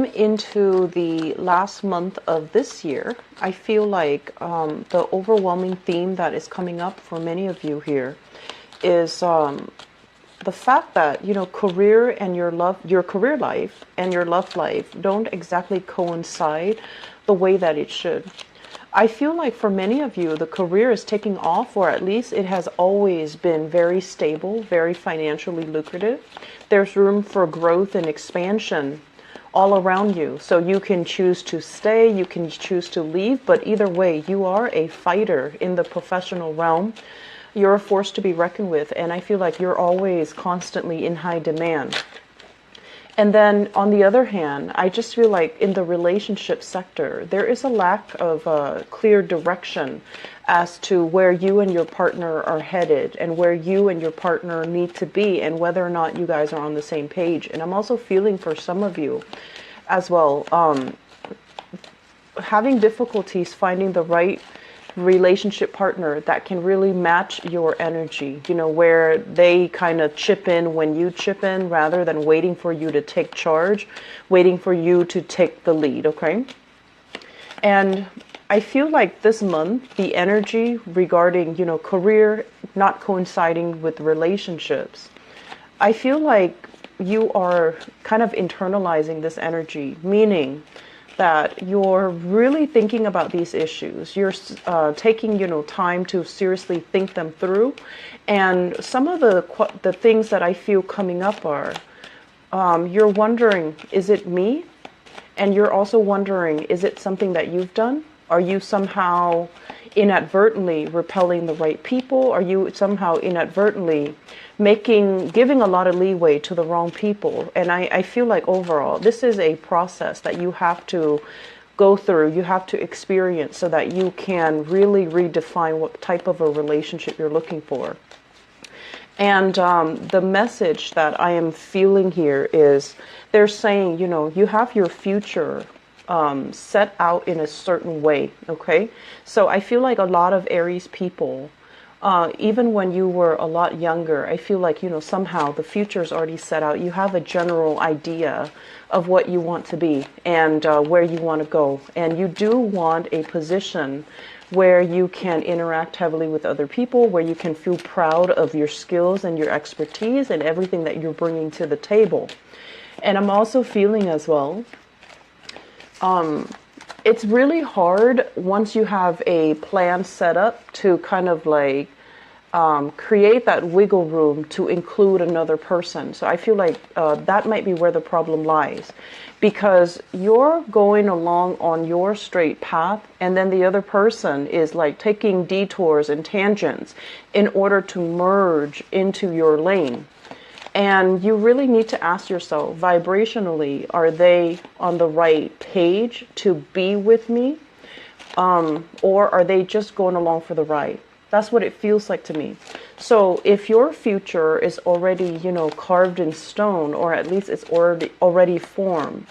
Into the last month of this year, I feel like the overwhelming theme that is coming up for many of you here is the fact that, you know, career and your career life and your love life don't exactly coincide the way that it should. I feel like for many of you, the career is taking off, or at least it has always been very stable, very financially lucrative. There's room for growth and expansion all around you. So you can choose to stay, you can choose to leave, but either way, you are a fighter in the professional realm. You're a force to be reckoned with, and I feel like you're always constantly in high demand. And then on the other hand, I just feel like in the relationship sector, there is a lack of clear direction as to where you and your partner are headed and where you and your partner need to be and whether or not you guys are on the same page. And I'm also feeling for some of you as well, having difficulties finding the right relationship partner that can really match your energy, you know, where they kind of chip in when you chip in rather than waiting for you to take charge, waiting for you to take the lead, okay? And I feel like this month, the energy regarding, you know, career not coinciding with relationships, I feel like you are kind of internalizing this energy, meaning that you're really thinking about these issues. You're taking, you know, time to seriously think them through. And some of the things that I feel coming up are, you're wondering, is it me? And you're also wondering, is it something that you've done? Are you somehow inadvertently repelling the right people? Are you somehow inadvertently giving a lot of leeway to the wrong people? And I feel like overall, this is a process that you have to go through, you have to experience so that you can really redefine what type of a relationship you're looking for. And the message that I am feeling here is they're saying, you know, you have your future set out in a certain way, okay? So I feel like a lot of Aries people, even when you were a lot younger, I feel like, you know, somehow the future is already set out. You have a general idea of what you want to be and where you want to go. And you do want a position where you can interact heavily with other people, where you can feel proud of your skills and your expertise and everything that you're bringing to the table. And I'm also feeling as well, it's really hard once you have a plan set up to kind of like create that wiggle room to include another person. So I feel like that might be where the problem lies, because you're going along on your straight path and then the other person is like taking detours and tangents in order to merge into your lane. And you really need to ask yourself, vibrationally, are they on the right page to be with me? Or are they just going along for the ride? That's what it feels like to me. So if your future is already, you know, carved in stone, or at least it's already formed,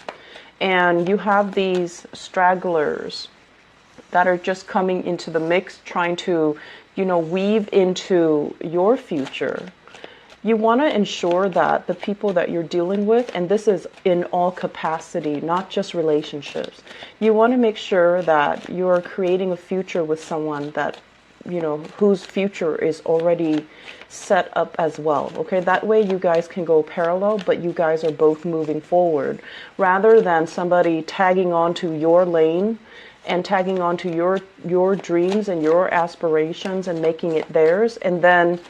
and you have these stragglers that are just coming into the mix, trying to, you know, weave into your future, you want to ensure that the people that you're dealing with, and this is in all capacity, not just relationships, you want to make sure that you're creating a future with someone that, you know, whose future is already set up as well. Okay, that way you guys can go parallel, but you guys are both moving forward, rather than somebody tagging onto your lane and tagging onto your dreams and your aspirations and making it theirs. And then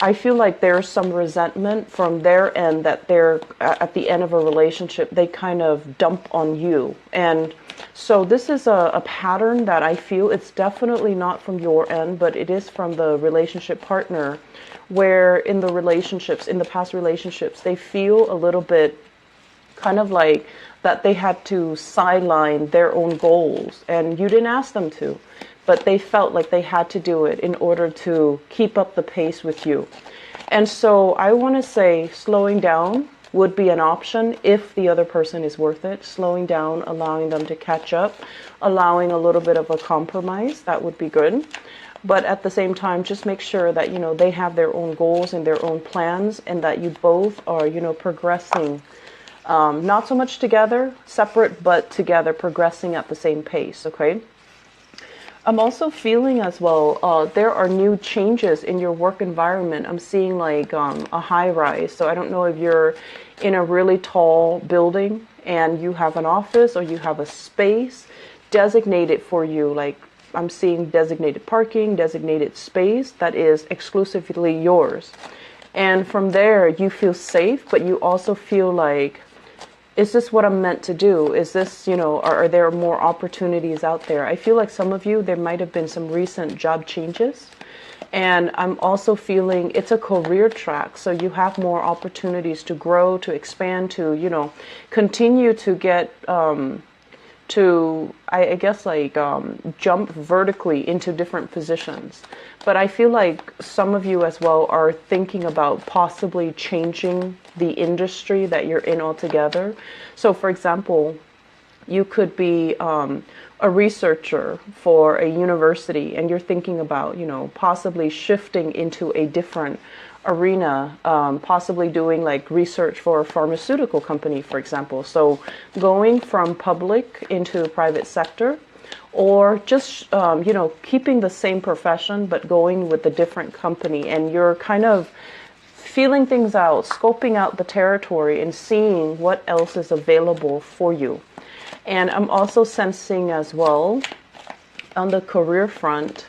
I feel like there's some resentment from their end that they're at the end of a relationship, they kind of dump on you. And so this is a pattern that I feel it's definitely not from your end, but it is from the relationship partner, where in the past relationships, they feel a little bit kind of like that they had to sideline their own goals, and you didn't ask them to, but they felt like they had to do it in order to keep up the pace with you. And so I want to say slowing down would be an option if the other person is worth it. Slowing down, allowing them to catch up, allowing a little bit of a compromise, that would be good. But at the same time, just make sure that, you know, they have their own goals and their own plans, and that you both are, you know, progressing Not so much together, separate, but together, progressing at the same pace, okay? I'm also feeling as well, there are new changes in your work environment. I'm seeing like a high rise. So I don't know if you're in a really tall building and you have an office or you have a space designated for you. Like I'm seeing designated parking, designated space that is exclusively yours. And from there, you feel safe, but you also feel like, is this what I'm meant to do? Is this, are there more opportunities out there? I feel like some of you, there might have been some recent job changes. And I'm also feeling it's a career track. So you have more opportunities to grow, to expand, to, continue to get, I guess, like jump vertically into different positions. But I feel like some of you as well are thinking about possibly changing the industry that you're in altogether. So for example, you could be a researcher for a university and you're thinking about, possibly shifting into a different arena, possibly doing like research for a pharmaceutical company, for example. So going from public into private sector, or just, keeping the same profession, but going with a different company. And you're kind of feeling things out, scoping out the territory and seeing what else is available for you. And I'm also sensing as well on the career front,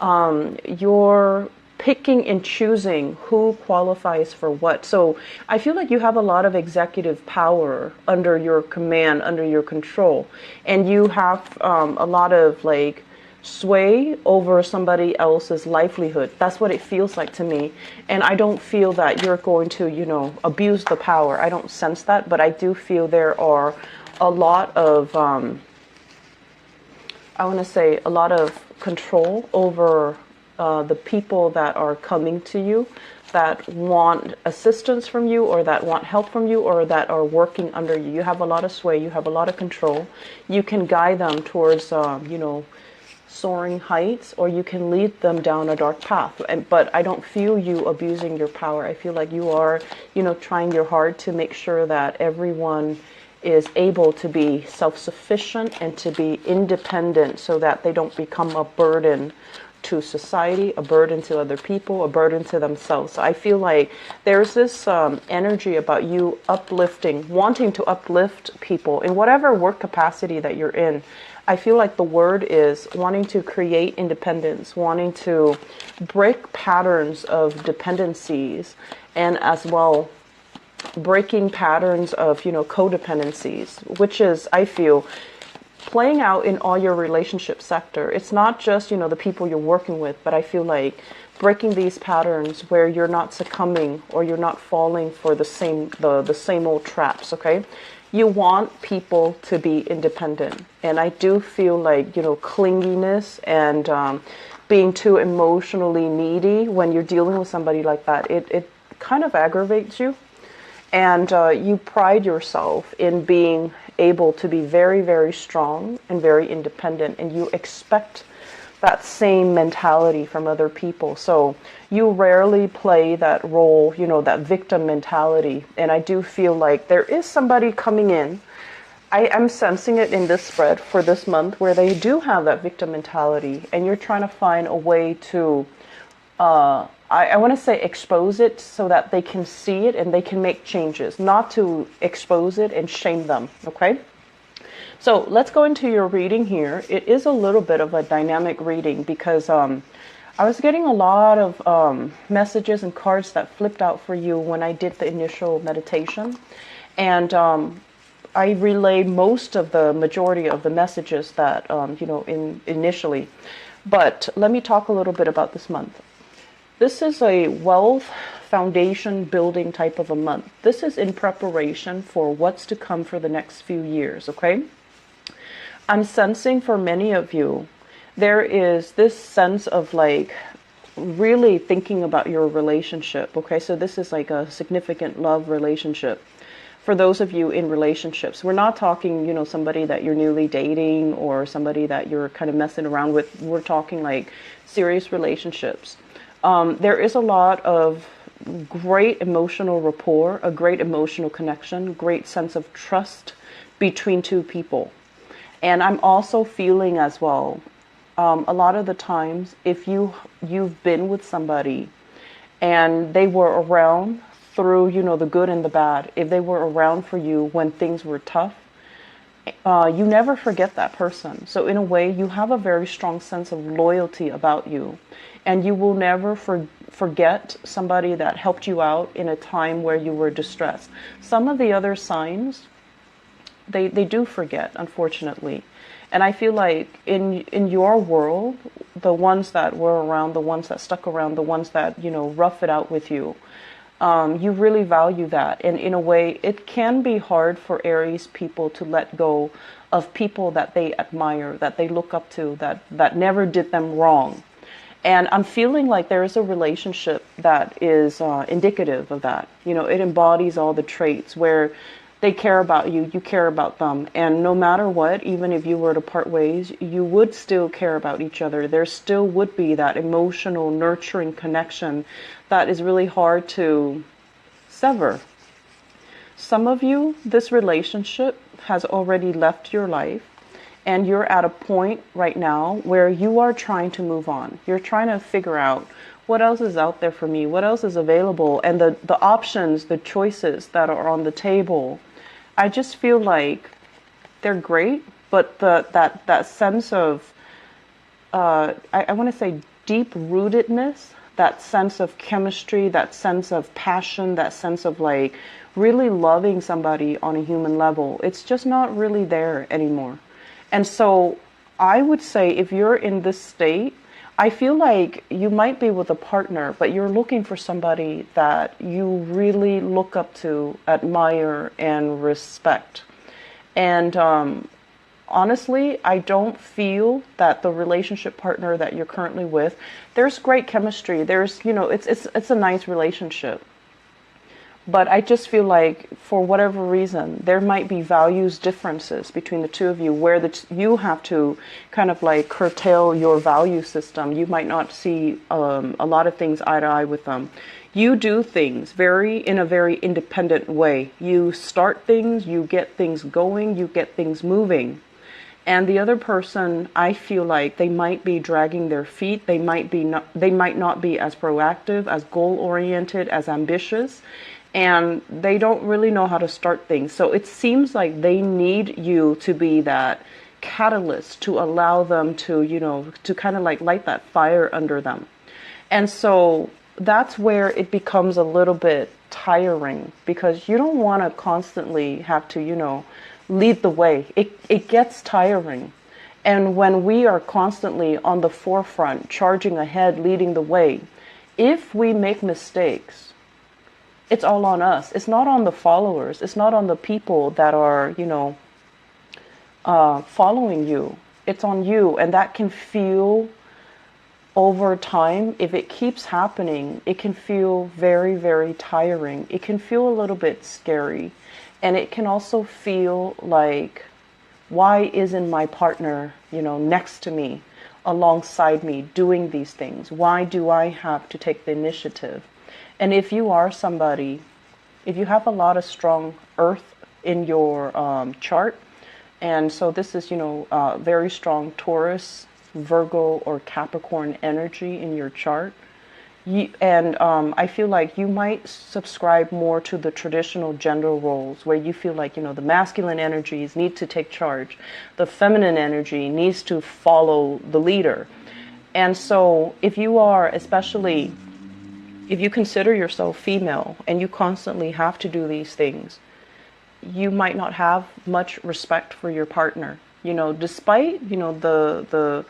you're picking and choosing who qualifies for what. So I feel like you have a lot of executive power under your command, under your control, and you have a lot of like sway over somebody else's livelihood. That's what it feels like to me. And I don't feel that you're going to, abuse the power. I don't sense that, but I do feel there are a lot of, I want to say, a lot of control over the people that are coming to you, that want assistance from you, or that want help from you, or that are working under you. You have a lot of sway, you have a lot of control. You can guide them towards, soaring heights, or you can lead them down a dark path. But I don't feel you abusing your power. I feel like you are, trying your hard to make sure that everyone is able to be self-sufficient and to be independent so that they don't become a burden to society, a burden to other people, a burden to themselves. So I feel like there's this energy about you uplifting, wanting to uplift people in whatever work capacity that you're in. I feel like the word is wanting to create independence, wanting to break patterns of dependencies, and as well breaking patterns of, codependencies, which is, I feel, playing out in all your relationship sector. It's not just, the people you're working with, but I feel like breaking these patterns where you're not succumbing or you're not falling for the same old traps, okay? You want people to be independent. And I do feel like, clinginess and being too emotionally needy when you're dealing with somebody like that, it kind of aggravates you. And you pride yourself in being able to be very, very strong and very independent. And you expect that same mentality from other people. So you rarely play that role, that victim mentality. And I do feel like there is somebody coming in. I am sensing it in this spread for this month where they do have that victim mentality. And you're trying to find a way to I want to say expose it so that they can see it and they can make changes, not to expose it and shame them, okay? So let's go into your reading here. It is a little bit of a dynamic reading because I was getting a lot of messages and cards that flipped out for you when I did the initial meditation. And I relayed most of the majority of the messages that, initially. But let me talk a little bit about this month. This is a wealth foundation building type of a month. This is in preparation for what's to come for the next few years, okay? I'm sensing for many of you, there is this sense of like really thinking about your relationship, okay? So this is like a significant love relationship. For those of you in relationships, we're not talking, somebody that you're newly dating or somebody that you're kind of messing around with. We're talking like serious relationships. There is a lot of great emotional rapport, a great emotional connection, great sense of trust between two people. And I'm also feeling as well, a lot of the times, if you've been with somebody and they were around through, the good and the bad, if they were around for you when things were tough, you never forget that person. So in a way, you have a very strong sense of loyalty about you, and you will never forget somebody that helped you out in a time where you were distressed. Some of the other signs, they do forget, unfortunately. And I feel like in your world, the ones that were around, the ones that stuck around, the ones that, rough it out with you, you really value that. And in a way, it can be hard for Aries people to let go of people that they admire, that they look up to, that never did them wrong. And I'm feeling like there is a relationship that is indicative of that. It embodies all the traits where they care about you, you care about them. And no matter what, even if you were to part ways, you would still care about each other. There still would be that emotional, nurturing connection that is really hard to sever. Some of you, this relationship has already left your life, and you're at a point right now where you are trying to move on. You're trying to figure out what else is out there for me, what else is available, and the options, the choices that are on the table. I just feel like they're great, but that sense of, I want to say deep rootedness, that sense of chemistry, that sense of passion, that sense of like really loving somebody on a human level, it's just not really there anymore. And so I would say if you're in this state, I feel like you might be with a partner, but you're looking for somebody that you really look up to, admire, and respect. And honestly, I don't feel that the relationship partner that you're currently with, there's great chemistry. There's, it's a nice relationship. But I just feel like for whatever reason, there might be values differences between the two of you where you have to kind of like curtail your value system. You might not see a lot of things eye to eye with them. You do things in a very independent way. You start things, you get things going, you get things moving. And the other person, I feel like they might be dragging their feet. They might not be as proactive, as goal-oriented, as ambitious. And they don't really know how to start things. So it seems like they need you to be that catalyst to allow them to, to kind of like light that fire under them. And so that's where it becomes a little bit tiring, because you don't want to constantly have to, lead the way. It gets tiring. And when we are constantly on the forefront, charging ahead, leading the way, if we make mistakes, it's all on us. It's not on the followers. It's not on the people that are, following you. It's on you. And that can feel, over time, if it keeps happening, it can feel very, very tiring. It can feel a little bit scary. And it can also feel like, why isn't my partner, next to me, alongside me, doing these things? Why do I have to take the initiative? And if you are somebody, if you have a lot of strong earth in your chart, and so this is, very strong Taurus, Virgo, or Capricorn energy in your chart, I feel like you might subscribe more to the traditional gender roles where you feel like, the masculine energies need to take charge. The feminine energy needs to follow the leader. And so if you are, especially if you consider yourself female and you constantly have to do these things, you might not have much respect for your partner. Despite, the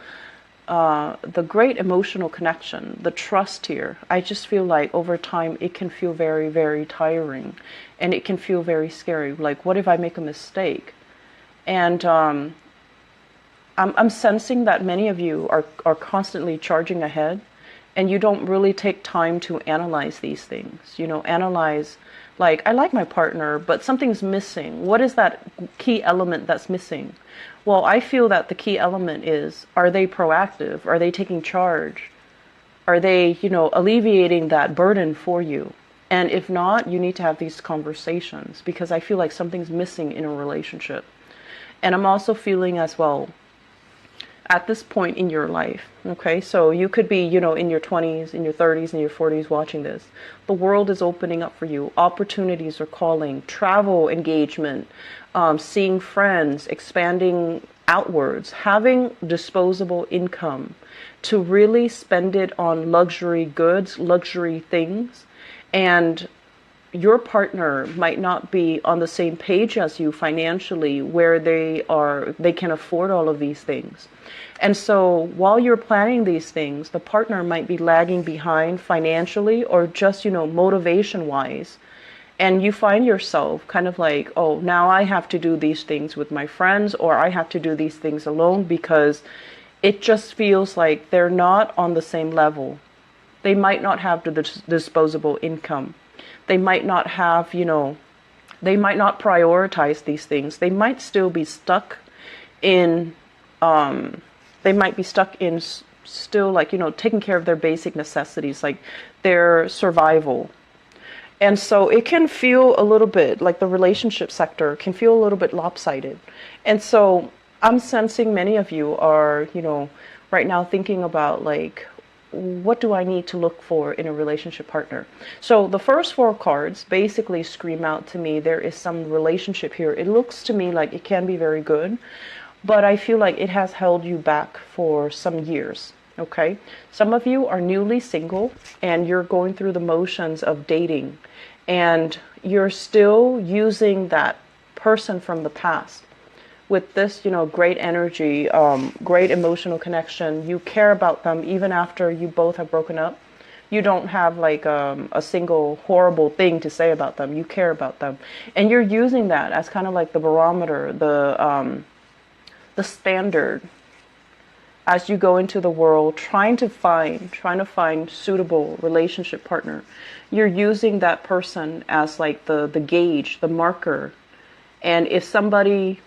great emotional connection, the trust here, I just feel like over time it can feel very, very tiring, and it can feel very scary. Like, what if I make a mistake? And I'm sensing that many of you are constantly charging ahead, and you don't really take time to analyze these things. Analyze, like, I like my partner, but something's missing. What is that key element that's missing? Well, I feel that the key element is, are they proactive? Are they taking charge? Are they, alleviating that burden for you? And if not, you need to have these conversations, because I feel like something's missing in a relationship. And I'm also feeling as well, at this point in your life, okay? So you could be, in your 20s, in your 30s, in your 40s watching this. The world is opening up for you. Opportunities are calling. Travel engagement, seeing friends, expanding outwards, having disposable income to really spend it on luxury goods, luxury things. And your partner might not be on the same page as you financially, where they can afford all of these things. And so while you're planning these things, the partner might be lagging behind financially, or just, motivation wise. And you find yourself kind of like, oh, now I have to do these things with my friends, or I have to do these things alone, because it just feels like they're not on the same level. They might not have the disposable income. They might not have, they might not prioritize these things. They might still be stuck in, still like, taking care of their basic necessities, like their survival. And so it can feel a little bit like the relationship sector can feel a little bit lopsided. And so I'm sensing many of you are, right now thinking about like, what do I need to look for in a relationship partner? So the first 4 cards basically scream out to me, there is some relationship here. It looks to me like it can be very good, but I feel like it has held you back for some years. Okay. Some of you are newly single and you're going through the motions of dating, and you're still using that person from the past with this, great energy, great emotional connection. You care about them even after you both have broken up. You don't have like a single horrible thing to say about them. You care about them, and you're using that as kind of like the barometer, the standard, as you go into the world, trying to find suitable relationship partner. You're using that person as like the gauge, the marker. And if somebody,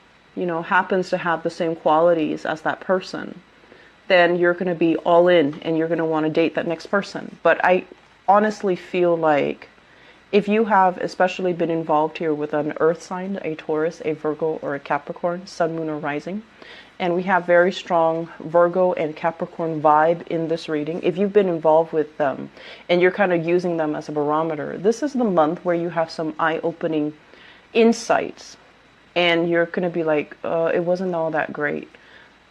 happens to have the same qualities as that person, then you're going to be all in and you're going to want to date that next person. But I honestly feel like if you have especially been involved here with an earth sign, a Taurus, a Virgo, or a Capricorn, sun, moon, or rising, and we have very strong Virgo and Capricorn vibe in this reading. If you've been involved with them and you're kind of using them as a barometer, this is the month where you have some eye-opening insights. And you're going to be like, it wasn't all that great.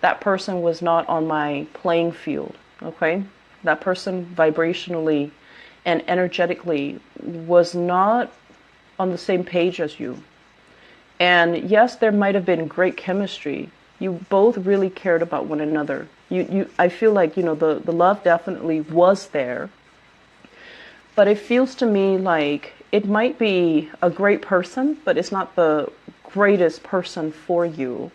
That person was not on my playing field, okay? That person vibrationally and energetically was not on the same page as you. And yes, there might have been great chemistry. You both really cared about one another. I feel like, the love definitely was there. But it feels to me like it might be a great person, but it's not the greatest person for you.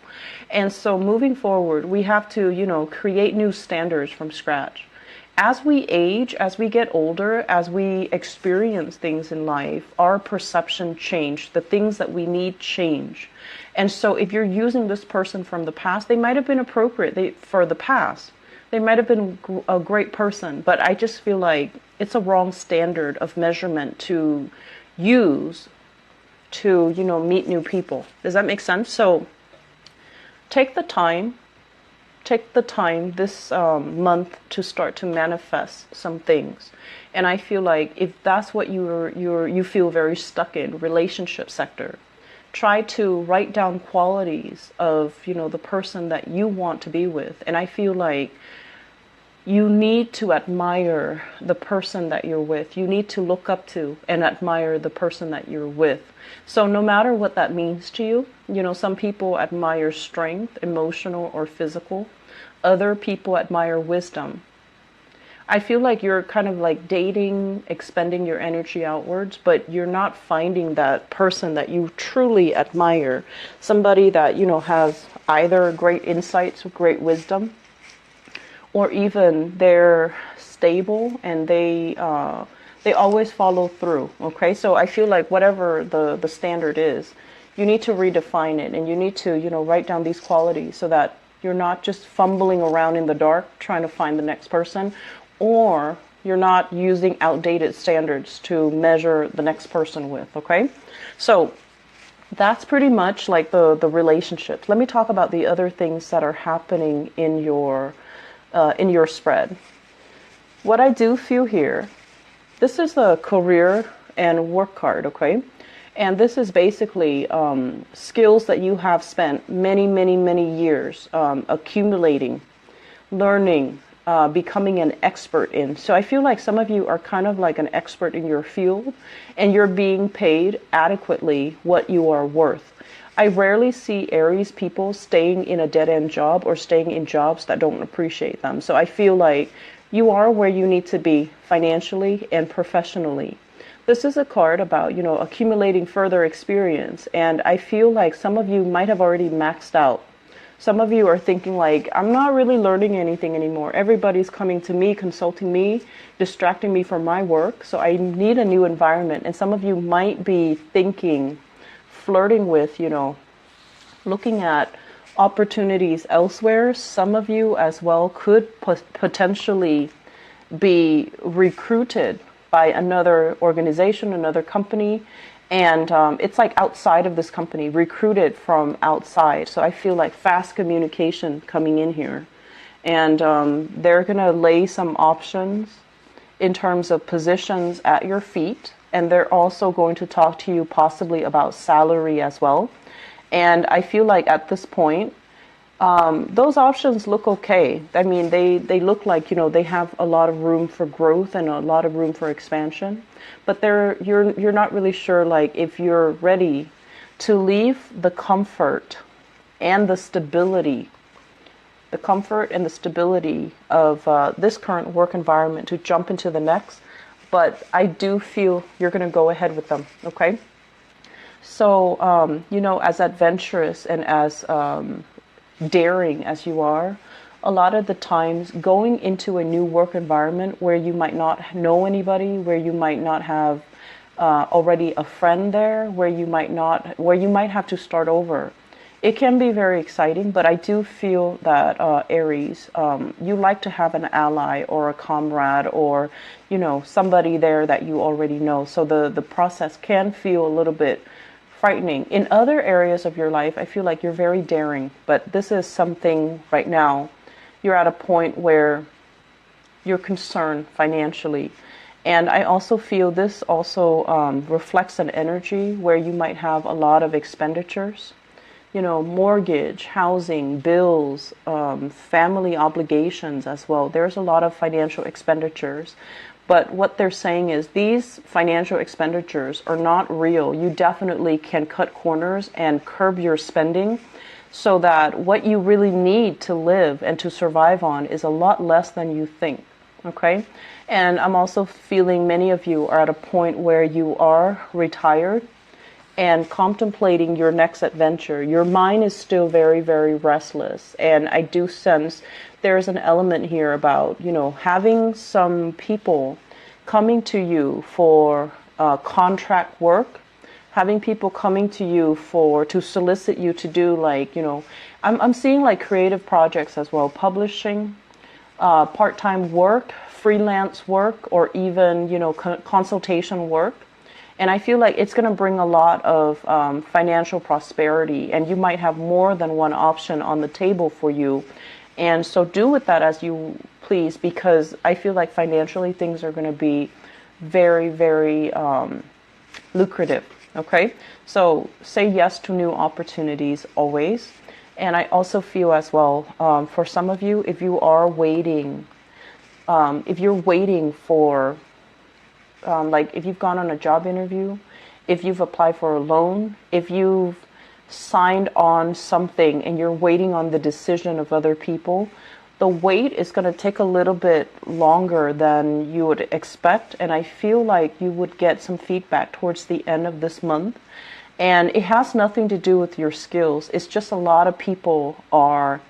And so moving forward, we have to, create new standards from scratch. As we age, as we get older, as we experience things in life, our perception change. The things that we need change. And so if you're using this person from the past, they might have been appropriate for the past. They might have been a great person, but I just feel like it's a wrong standard of measurement to use to, meet new people. Does that make sense? So take the time this month to start to manifest some things. And I feel like if that's what you feel very stuck in, relationship sector, try to write down qualities of, the person that you want to be with. And I feel like you need to admire the person that you're with. You need to look up to and admire the person that you're with. So no matter what that means to you, some people admire strength, emotional or physical. Other people admire wisdom. I feel like you're kind of like dating, expending your energy outwards, but you're not finding that person that you truly admire. Somebody that, has either great insights, great wisdom, or even they're stable and they always follow through. Okay, so I feel like whatever the standard is, you need to redefine it, and you need to write down these qualities so that you're not just fumbling around in the dark trying to find the next person, or You're not using outdated standards to measure the next person with, okay? So that's pretty much like the relationships. Let me talk about the other things that are happening in your spread. What I do feel here, this is the career and work card, okay? And this is basically skills that you have spent many, many, many years accumulating, learning, becoming an expert in. So I feel like some of you are kind of like an expert in your field, and you're being paid adequately what you are worth. I rarely see Aries people staying in a dead-end job or staying in jobs that don't appreciate them. So I feel like you are where you need to be financially and professionally. This is a card about, accumulating further experience. And I feel like some of you might have already maxed out. Some of you are thinking like, I'm not really learning anything anymore. Everybody's coming to me, consulting me, distracting me from my work. So I need a new environment. And some of you might be thinking, flirting with, looking at opportunities elsewhere. Some of you as well could potentially be recruited by another organization, another company, and it's like outside of this company, recruited from outside. So I feel like fast communication coming in here, and they're going to lay some options in terms of positions at your feet, and they're also going to talk to you possibly about salary as well. And I feel like at this point, those options look okay. I mean, they look like, they have a lot of room for growth and a lot of room for expansion, but you're not really sure like if you're ready to leave the comfort and the stability of this current work environment to jump into the next. But I do feel you're going to go ahead with them. Okay. So, as adventurous and as, daring as you are, a lot of the times going into a new work environment where you might not know anybody, where you might not have already a friend there, where you might have to start over. It can be very exciting, but I do feel that Aries, you like to have an ally or a comrade or, somebody there that you already know. So the process can feel a little bit frightening. In other areas of your life, I feel like you're very daring, but this is something right now. You're at a point where you're concerned financially. And I also feel this also reflects an energy where you might have a lot of expenditures, mortgage, housing, bills, family obligations as well. There's a lot of financial expenditures. But what they're saying is these financial expenditures are not real. You definitely can cut corners and curb your spending so that what you really need to live and to survive on is a lot less than you think. Okay? And I'm also feeling many of you are at a point where you are retired and contemplating your next adventure. Your mind is still very, very restless. And I do sense there's an element here about, having some people coming to you for contract work, having people coming to you to solicit you to do like, I'm seeing like creative projects as well, publishing, part-time work, freelance work, or even, consultation work. And I feel like it's going to bring a lot of financial prosperity, and you might have more than one option on the table for you. And so do with that as you please, because I feel like financially things are going to be very, very lucrative. Okay? So say yes to new opportunities always. And I also feel as well, for some of you, if you are waiting, if you're waiting for, like if you've gone on a job interview, if you've applied for a loan, if you've signed on something and you're waiting on the decision of other people, the wait is going to take a little bit longer than you would expect. And I feel like you would get some feedback towards the end of this month. And it has nothing to do with your skills. It's just a lot of people are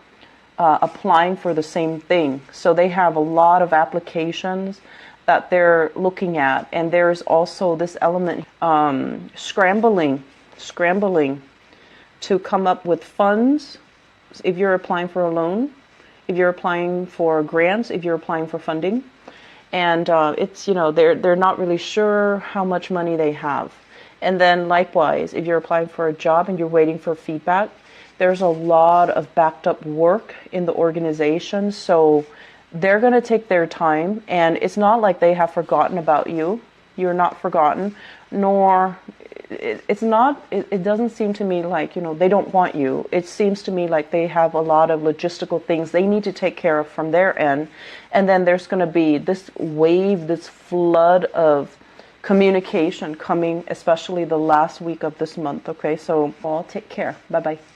applying for the same thing. So they have a lot of applications that they're looking at. And there's also this element, scrambling to come up with funds if you're applying for a loan, if you're applying for grants, if you're applying for funding. and it's, you know, they're not really sure how much money they have. And then likewise, if you're applying for a job and you're waiting for feedback, there's a lot of backed up work in the organization, so they're going to take their time, and it's not like they have forgotten about you. You're not forgotten, nor it doesn't seem to me like, you know, they don't want you. It seems to me like they have a lot of logistical things they need to take care of from their end. And then there's going to be this wave, this flood of communication coming, especially the last week of this month. Okay, so all take care. Bye bye.